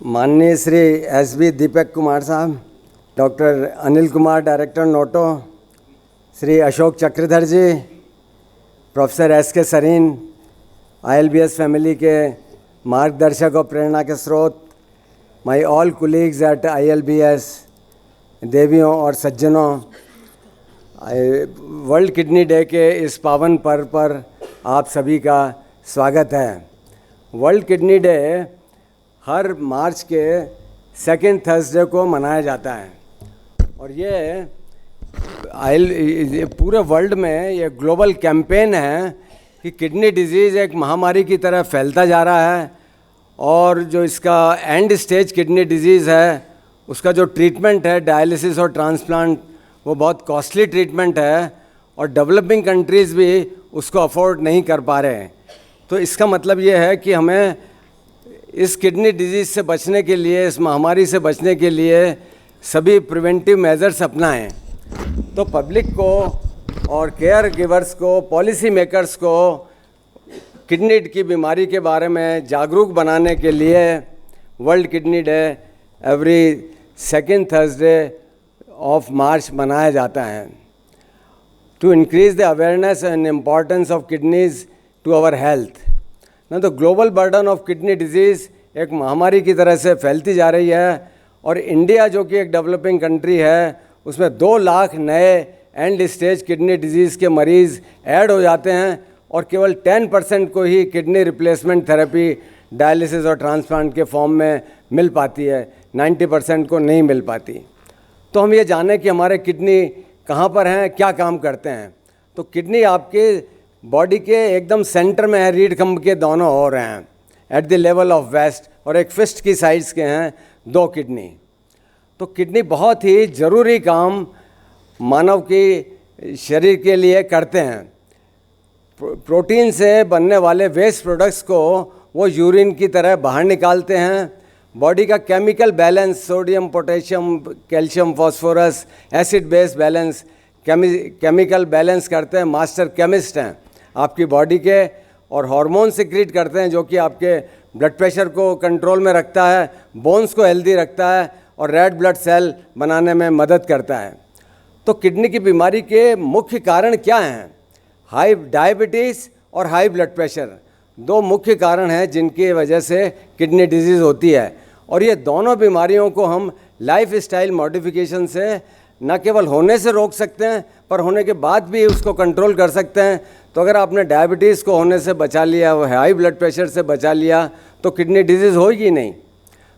माननीय श्री एस.बी. दीपक कुमार साहब, doctor Anil Kumar director NOTTO, Shri Ashok Chakradhar ji, professor S K. Sarin, ILBS family के मार्गदर्शक और प्रेरणा के स्रोत, my all colleagues at ILBS, देवियों और सज्जनों, वर्ल्ड किडनी डे के इस पावन पर्व पर आप सभी का स्वागत है। वर्ल्ड किडनी डे हर मार्च के सेकेंड थर्सडे को मनाया जाता है और ये पूरे वर्ल्ड में ये ग्लोबल कैंपेन है कि किडनी डिजीज़ एक महामारी की तरह फैलता जा रहा है और जो इसका एंड स्टेज किडनी डिजीज़ है उसका जो ट्रीटमेंट है डायलिसिस और ट्रांसप्लांट वो बहुत कॉस्टली ट्रीटमेंट है और डेवलपिंग कंट्रीज़ भी उसको अफोर्ड नहीं कर पा रहे हैं। तो इसका मतलब ये है कि हमें इस किडनी डिजीज़ से बचने के लिए, इस महामारी से बचने के लिए सभी प्रिवेंटिव मेजर्स अपनाएं। तो पब्लिक को और केयर गिवर्स को, पॉलिसी मेकर्स को किडनी की बीमारी के बारे में जागरूक बनाने के लिए world kidney day every second Thursday of March मनाया जाता है। To increase the awareness and importance of kidneys to our health. ना तो global burden of kidney disease एक महामारी की तरह से फैलती जा रही है और इंडिया जो कि एक डेवलपिंग कंट्री है उसमें 2 लाख नए एंड स्टेज किडनी डिजीज़ के मरीज़ ऐड हो जाते हैं और केवल 10% को ही किडनी रिप्लेसमेंट थेरेपी डायलिसिस और ट्रांसप्लांट के फॉर्म में मिल पाती है, 90% को नहीं मिल पाती। तो हम ये जानें कि हमारे किडनी कहाँ पर हैं, क्या काम करते हैं। तो किडनी आपके बॉडी के एकदम सेंटर में है, रीढ़ खंभ के दोनों ओर हैं, at the level of waist, और एक फिस्ट की साइज़ के हैं 2 किडनी। तो किडनी बहुत ही ज़रूरी काम मानव की शरीर के लिए करते हैं। प्रोटीन से बनने वाले वेस्ट प्रोडक्ट्स को वो यूरिन की तरह बाहर निकालते हैं। बॉडी का chemical balance, sodium, potassium, calcium, phosphorus, acid base balance, chemical balance करते हैं, मास्टर केमिस्ट हैं आपकी बॉडी के, और हार्मोन सिक्रीट करते हैं जो कि आपके ब्लड प्रेशर को कंट्रोल में रखता है, बोन्स को हेल्दी रखता है और रेड ब्लड सेल बनाने में मदद करता है। तो किडनी की बीमारी के मुख्य कारण क्या हैं? हाई डायबिटीज़ और हाई ब्लड प्रेशर 2 मुख्य कारण हैं जिनकी वजह से किडनी डिजीज़ होती है और ये दोनों बीमारियों को हम लाइफ स्टाइल मॉडिफिकेशन से न केवल होने से रोक सकते हैं पर होने के बाद भी उसको कंट्रोल कर सकते हैं। तो अगर आपने डायबिटीज़ को होने से बचा लिया, वो हाई ब्लड प्रेशर से बचा लिया तो किडनी डिजीज़ होगी नहीं।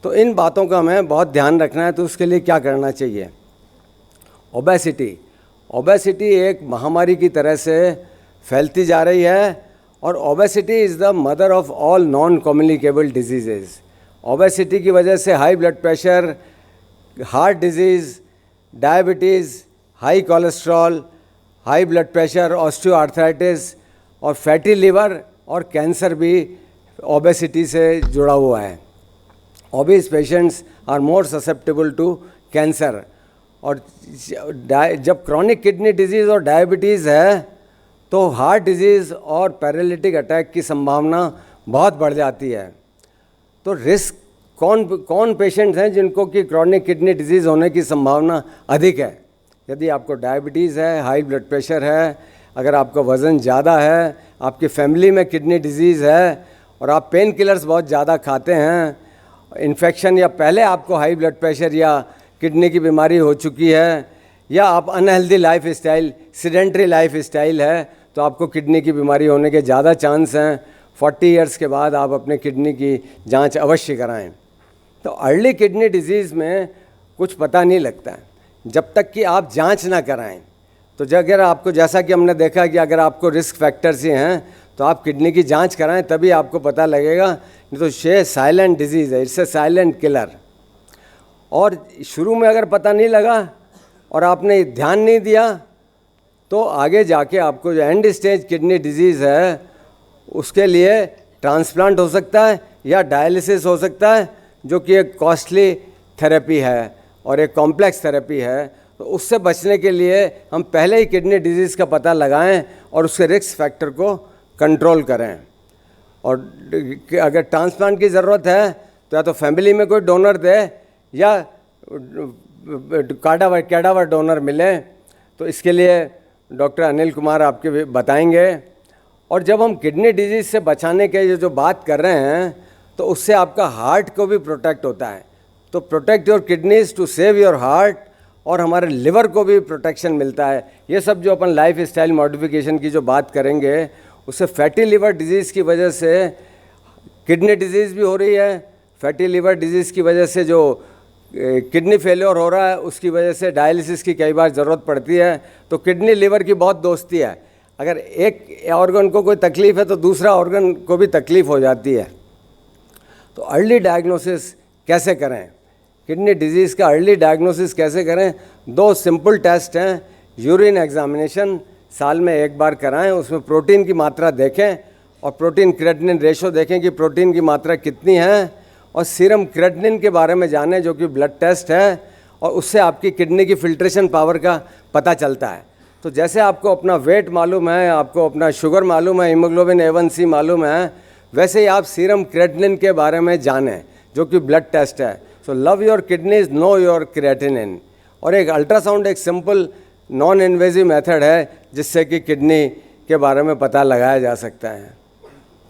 तो इन बातों का हमें बहुत ध्यान रखना है। तो उसके लिए क्या करना चाहिए? ओबेसिटी एक महामारी की तरह से फैलती जा रही है और obesity is the mother of all non communicable diseases. Obesity की वजह से high blood pressure, heart disease, diabetes, high cholesterol, high blood pressure, osteoarthritis और फैटी लिवर और कैंसर भी ओबेसिटी से जुड़ा हुआ है। Obese patients are more susceptible to cancer. और जब क्रॉनिक किडनी डिजीज़ और डायबिटीज़ है तो हार्ट डिजीज़ और पैरालिटिक अटैक की संभावना बहुत बढ़ जाती है। तो रिस्क कौन पेशेंट्स हैं जिनको कि क्रॉनिक किडनी डिजीज़ होने की संभावना अधिक है? यदि आपको डायबिटीज़ है, हाई ब्लड प्रेशर है, अगर आपका वज़न ज़्यादा है, आपकी फैमिली में किडनी डिजीज़ है और आप पेन किलर्स बहुत ज़्यादा खाते हैं, इन्फेक्शन या पहले आपको हाई ब्लड प्रेशर या किडनी की बीमारी हो चुकी है, या आप unhealthy life style, sedentary life style है, तो आपको किडनी की बीमारी होने के ज़्यादा चांस हैं। 40 इयर्स के बाद आप अपने किडनी की जांच अवश्य कराएं। तो अर्ली किडनी डिजीज़ में कुछ पता नहीं लगता है जब तक कि आप जांच ना कराएं। तो अगर आपको, जैसा कि हमने देखा कि अगर आपको रिस्क फैक्टर्स ही हैं तो आप किडनी की जांच कराएं, तभी आपको पता लगेगा। नहीं तो ये साइलेंट डिजीज़ है, इससे साइलेंट किलर। और शुरू में अगर पता नहीं लगा और आपने ध्यान नहीं दिया तो आगे जाके आपको जो एंड स्टेज किडनी डिजीज़ है उसके लिए ट्रांसप्लांट हो सकता है या डायलिसिस हो सकता है, जो कि एक कॉस्टली थेरेपी है और एक कॉम्प्लेक्स थेरेपी है। तो उससे बचने के लिए हम पहले ही किडनी डिजीज़ का पता लगाएं और उसके रिस्क फैक्टर को कंट्रोल करें। और अगर ट्रांसप्लांट की ज़रूरत है तो या तो फैमिली में कोई डोनर दे या कैडावर डोनर मिले। तो इसके लिए डॉक्टर अनिल कुमार आपके बताएंगे। और जब हम किडनी डिजीज़ से बचाने के जो बात कर रहे हैं, तो उससे आपका हार्ट को भी प्रोटेक्ट होता है। तो protect your kidneys to save your heart, और हमारे लिवर को भी प्रोटेक्शन मिलता है। ये सब जो अपन लाइफ स्टाइल मॉडिफिकेशन की जो बात करेंगे, उससे फैटी लिवर डिजीज़ की वजह से किडनी डिजीज़ भी हो रही है। फैटी लिवर डिजीज़ की वजह से जो किडनी फेलियर हो रहा है, उसकी वजह से डायलिसिस की कई बार ज़रूरत पड़ती है। तो किडनी लिवर की बहुत दोस्ती है। अगर एक ऑर्गन को कोई तकलीफ़ है तो दूसरा ऑर्गन को भी तकलीफ़ हो जाती है। तो अर्ली डायग्नोसिस कैसे करें, किडनी डिजीज़ का अर्ली डायग्नोसिस कैसे करें? 2 सिंपल टेस्ट हैं। यूरिन एग्जामिनेशन साल में 1 बार कराएं, उसमें प्रोटीन की मात्रा देखें और प्रोटीन क्रिएटिनिन रेशो देखें कि प्रोटीन की मात्रा कितनी है, और सीरम क्रिएटिनिन के बारे में जानें जो कि ब्लड टेस्ट है, और उससे आपकी किडनी की फिल्ट्रेशन पावर का पता चलता है। तो जैसे आपको अपना वेट मालूम है, आपको अपना शुगर मालूम है, हीमोग्लोबिन A1C मालूम है, वैसे ही आप सीरम क्रिएटिनिन के बारे में जानें जो कि ब्लड टेस्ट है। So love your kidneys, know your creatinine. और एक अल्ट्रासाउंड एक सिंपल नॉन इन्वेजिव मेथड है जिससे कि किडनी के बारे में पता लगाया जा सकता है।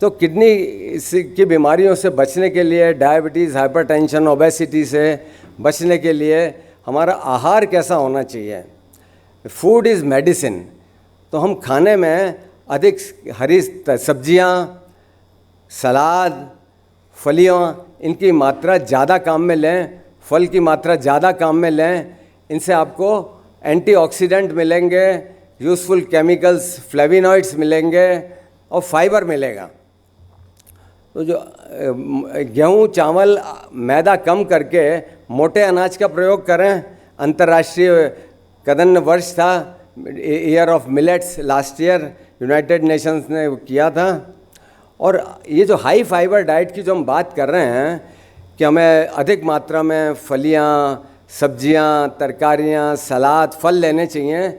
तो किडनी की बीमारियों से बचने के लिए, डायबिटीज़, हाइपरटेंशन, ओबेसिटी से बचने के लिए हमारा आहार कैसा होना चाहिए? Food is medicine. तो हम खाने में अधिक हरी सब्जियाँ, सलाद, फलियाँ, इनकी मात्रा ज़्यादा काम में लें, फल की मात्रा ज़्यादा काम में लें। इनसे आपको एंटीऑक्सीडेंट मिलेंगे, यूज़फुल केमिकल्स, फ्लेविनॉइड्स मिलेंगे और फाइबर मिलेगा। तो जो गेहूँ, चावल, मैदा कम करके मोटे अनाज का प्रयोग करें। अंतर्राष्ट्रीय कदम्य वर्ष था, year of millets, last year United Nations ने किया था। और ये जो हाई फाइबर डाइट की जो हम बात कर रहे हैं कि हमें अधिक मात्रा में फलियाँ, सब्जियाँ, तरकारियाँ, सलाद, फल लेने चाहिए,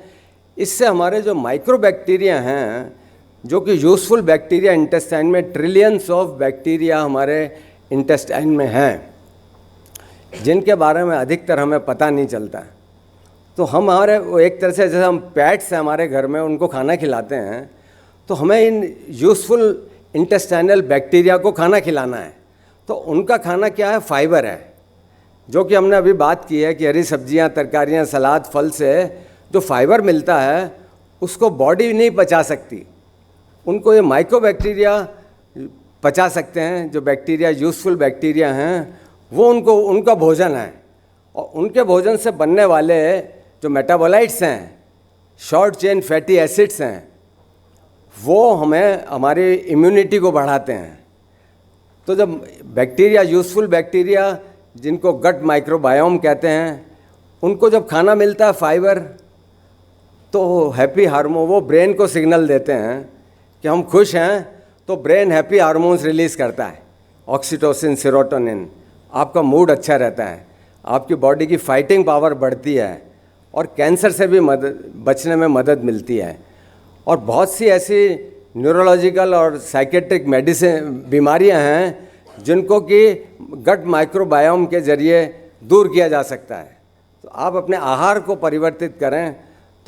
इससे हमारे जो माइक्रोबैक्टीरिया हैं, जो कि यूज़फुल बैक्टीरिया इंटेस्टाइन में, ट्रिलियंस ऑफ बैक्टीरिया हमारे इंटेस्टाइन में हैं, जिनके बारे में अधिकतर हमें पता नहीं चलता। तो हमारे एक तरह से जैसे हम पेट्स हैं हमारे घर में, उनको खाना खिलाते हैं, तो हमें इन यूज़फुल इंटेस्टाइनल बैक्टीरिया को खाना खिलाना है। तो उनका खाना क्या है? फाइबर है, जो कि हमने अभी बात की है कि हरी सब्जियां, तरकारियां, सलाद, फल से जो फाइबर मिलता है उसको बॉडी नहीं पचा सकती, उनको ये माइक्रोबैक्टीरिया पचा सकते हैं। जो बैक्टीरिया यूज़फुल बैक्टीरिया हैं वो उनका भोजन है, और उनके भोजन से बनने वाले जो मेटाबोलाइट्स हैं, शॉर्ट चेन फैटी एसिड्स हैं, वो हमें हमारी इम्यूनिटी को बढ़ाते हैं। तो जब बैक्टीरिया, यूज़फुल बैक्टीरिया जिनको गट माइक्रोबायोम कहते हैं, उनको जब खाना मिलता है फाइबर, तो हैप्पी हार्मोन, वो ब्रेन को सिग्नल देते हैं कि हम खुश हैं, तो ब्रेन हैप्पी हार्मोन्स रिलीज़ करता है, ऑक्सीटोसिन, सेरोटोनिन। आपका मूड अच्छा रहता है, आपकी बॉडी की फाइटिंग पावर बढ़ती है, और कैंसर से भी बचने में मदद मिलती है। और बहुत सी ऐसी न्यूरोलॉजिकल और साइकेट्रिक मेडिसिन बीमारियां हैं जिनको कि गट माइक्रोबायोम के ज़रिए दूर किया जा सकता है। तो आप अपने आहार को परिवर्तित करें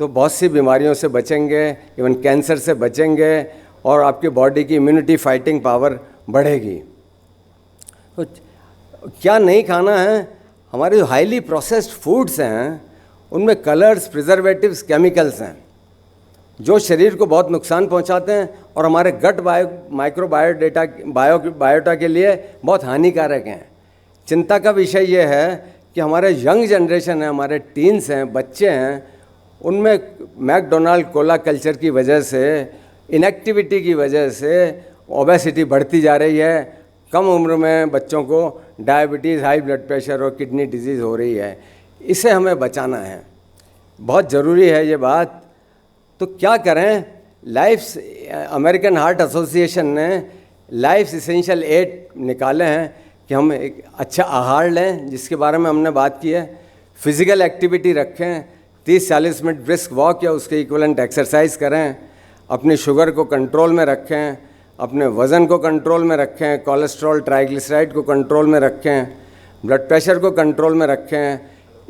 तो बहुत सी बीमारियों से बचेंगे, इवन कैंसर से बचेंगे, और आपकी बॉडी की इम्यूनिटी फाइटिंग पावर बढ़ेगी। तो क्या नहीं खाना है? हमारे जो हाईली प्रोसेस्ड फूड्स हैं उनमें कलर्स, प्रिजर्वेटिव्स, केमिकल्स हैं जो शरीर को बहुत नुकसान पहुंचाते हैं और हमारे गट बायोटा के लिए बहुत हानिकारक हैं। चिंता का विषय ये है कि हमारे यंग जनरेशन है, हमारे टीन्स हैं, बच्चे हैं, उनमें मैकडोनाल्ड कोला कल्चर की वजह से, इनएक्टिविटी की वजह से ओबेसिटी बढ़ती जा रही है। कम उम्र में बच्चों को डायबिटीज़, हाई ब्लड प्रेशर और किडनी डिजीज़ हो रही है। इसे हमें बचाना है, बहुत ज़रूरी है ये बात। तो क्या करें? अमेरिकन हार्ट एसोसिएशन ने लाइफ इसेंशियल 8 निकाले हैं कि हम एक अच्छा आहार लें, जिसके बारे में हमने बात की है। फिज़िकल एक्टिविटी रखें, 30-40 मिनट ब्रिस्क वॉक या उसके इक्वलेंट एक्सरसाइज करें, अपनी शुगर को कंट्रोल में रखें, अपने वज़न को कंट्रोल में रखें, कोलेस्ट्रॉल ट्राइग्लिसराइड को कंट्रोल में रखें, ब्लड प्रेशर को कंट्रोल में रखें,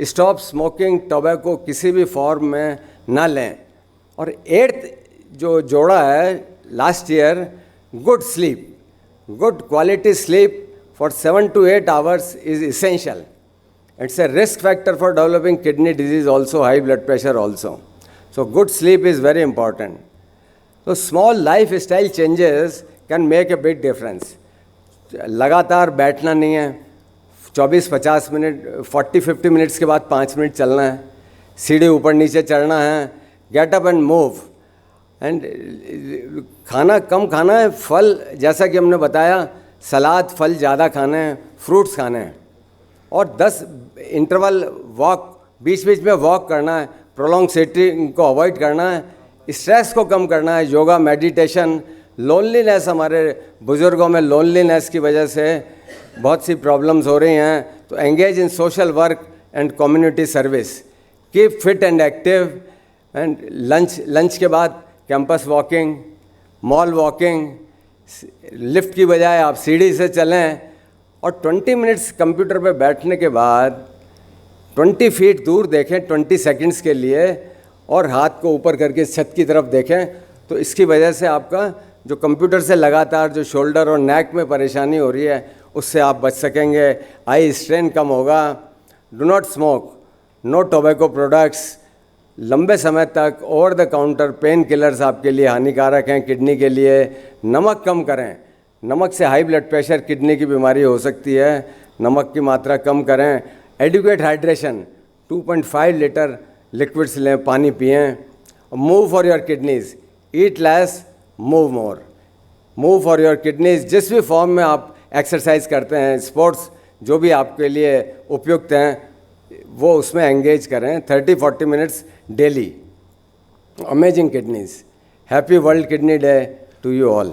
स्टॉप स्मोकिंग, टोबैको किसी भी फॉर्म में ना लें। और 8th जो जोड़ा है last year, good sleep, good quality sleep for 7 to 8 hours is essential. It's a risk factor for developing kidney disease also, high blood pressure also. So good sleep is very important. So small lifestyle changes can make a big difference. लगातार बैठना नहीं है, 24-50 minute, 40-50 minutes के बाद 5 minute चलना है, सीढ़ी ऊपर नीचे चढ़ना है, get up and move. And खाना कम खाना है, फल जैसा कि हमने बताया, सलाद फल ज़्यादा खाने हैं, फ्रूट्स खाने हैं, और 10 इंटरवल वॉक, बीच बीच में वॉक करना है, प्रोलॉन्ग सिटिंग को अवॉइड करना है, स्ट्रेस को कम करना है, योगा, मेडिटेशन। लोनलीनेस, हमारे बुज़ुर्गों में लोनलीनेस की वजह से बहुत सी प्रॉब्लम्स हो रही हैं, तो engage in social work and community service, keep fit and active. And lunch के बाद campus walking, mall walking, lift की बजाय आप सीढ़ी से चलें, और 20 मिनट्स कंप्यूटर पे बैठने के बाद 20 फीट दूर देखें 20 सेकंड्स के लिए, और हाथ को ऊपर करके छत की तरफ देखें। तो इसकी वजह से आपका जो कंप्यूटर से लगातार जो शोल्डर और नेक में परेशानी हो रही है, उससे आप बच सकेंगे, आई स्ट्रेन कम होगा। Do not smoke, no tobacco products. लंबे समय तक over the counter pain killers आपके लिए हानिकारक हैं, किडनी के लिए। नमक कम करें, नमक से हाई ब्लड प्रेशर, किडनी की बीमारी हो सकती है, नमक की मात्रा कम करें। एडिक्वेट हाइड्रेशन, 2.5 लीटर लिक्विड्स लें, पानी पिएं। Move for your kidneys, eat less, move more. Move for your kidneys, जिस भी फॉर्म में आप एक्सरसाइज करते हैं, स्पोर्ट्स जो भी आपके लिए उपयुक्त हैं, वो उसमें एंगेज करें 30-40 minutes daily. Amazing kidneys. Happy world kidney day to you all.